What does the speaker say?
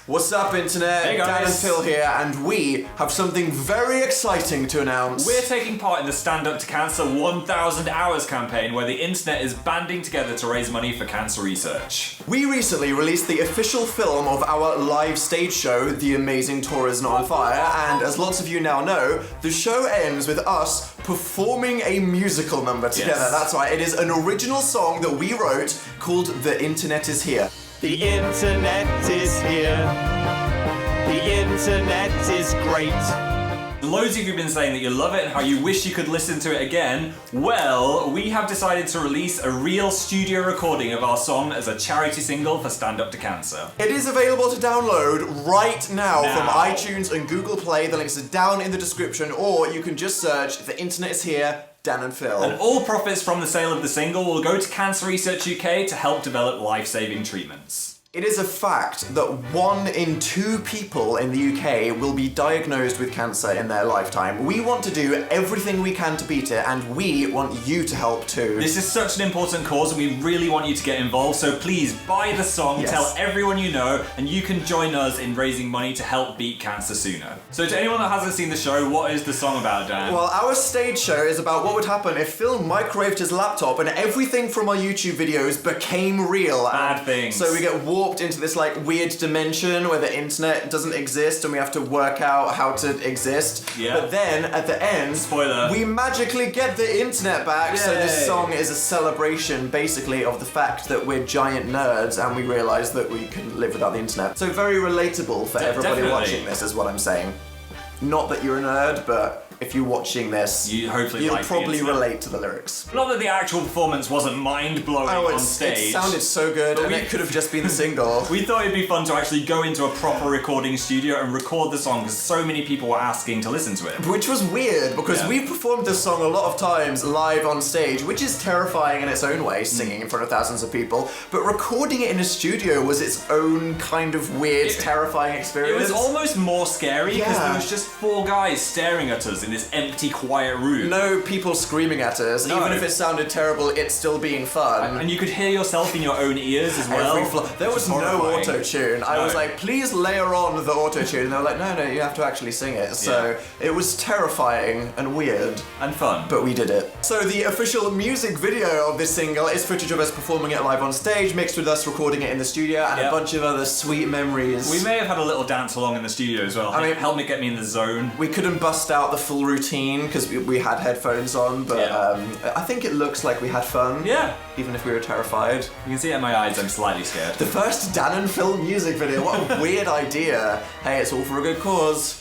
What's up, Internet? Hey, guys. Dan and Phil here, and we have something very exciting to announce. We're taking part in the Stand Up to Cancer 1,000 Hours campaign, where the internet is banding together to raise money for cancer research. We recently released the official film of our live stage show, The Amazing Tour Is Not on Fire, and as lots of you now know, the show ends with us performing a musical number together. Yes. That's right, it is an original song that we wrote called The Internet Is Here. The internet is here. The internet is great. Loads of you have been saying that you love it and how you wish you could listen to it again. Well, we have decided to release a real studio recording of our song as a charity single for Stand Up to Cancer. It is available to download right now from Now. iTunes and Google Play. The links are down in the description, or you can just search The Internet Is Here, Dan and Phil. And all profits from the sale of the single will go to Cancer Research UK to help develop life-saving treatments. It is a fact that 1 in 2 people in the UK will be diagnosed with cancer in their lifetime. We want to do everything we can to beat it, and we want you to help too. This is such an important cause and we really want you to get involved, so please buy the song, Yes. tell everyone you know, and you can join us in raising money to help beat cancer sooner. So to anyone that hasn't seen the show, what is the song about, Dan? Well, our stage show is about what would happen if Phil microwaved his laptop and everything from our YouTube videos became real. Bad And things. So we get warped into this like weird dimension where the internet doesn't exist and we have to work out how to exist. Yeah. But then at the end, Spoiler. we magically get the internet back. So this Yay. song is a celebration basically of the fact that we're giant nerds and we realise that we couldn't live without the internet. So very relatable for everybody Definitely. watching this is what I'm saying. Not that you're a nerd, but if you're watching this, You hopefully you'll like the probably internet. relate to the lyrics. Not that the actual performance wasn't mind-blowing on It stage. sounded so good, But and we- it could have just been the single. We thought it'd be fun to actually go into a proper recording studio and record the song because so many people were asking to listen to it. Which was weird, because Yeah. we've performed this song a lot of times live on stage, which is terrifying in its own way, singing in front of thousands of people, but recording it in a studio was its own kind of weird, terrifying It experience. was almost more scary because Yeah. there was just 4 guys staring at us in this empty, quiet room. No people screaming at us, No. even if it sounded terrible, it's still being fun. And you could hear yourself in your own ears as well. There was no horrifying. auto-tune. I No. was like, please layer on the auto-tune. And they were like, no, you have to actually sing it. So it was terrifying and weird. And fun. But we did it. So the official music video of this single is footage of us performing it live on stage, mixed with us recording it in the studio, and a Yep. bunch of other sweet memories. We may have had a little dance along in the studio as well. I mean- help me get me in the zone. We couldn't bust out the full routine because we had headphones on, but Yeah. I think it looks like we had fun. Yeah. Even if we were terrified. You can see it in my eyes, I'm slightly scared. The first Dan and Phil music video, what a weird idea. Hey, it's all for a good cause.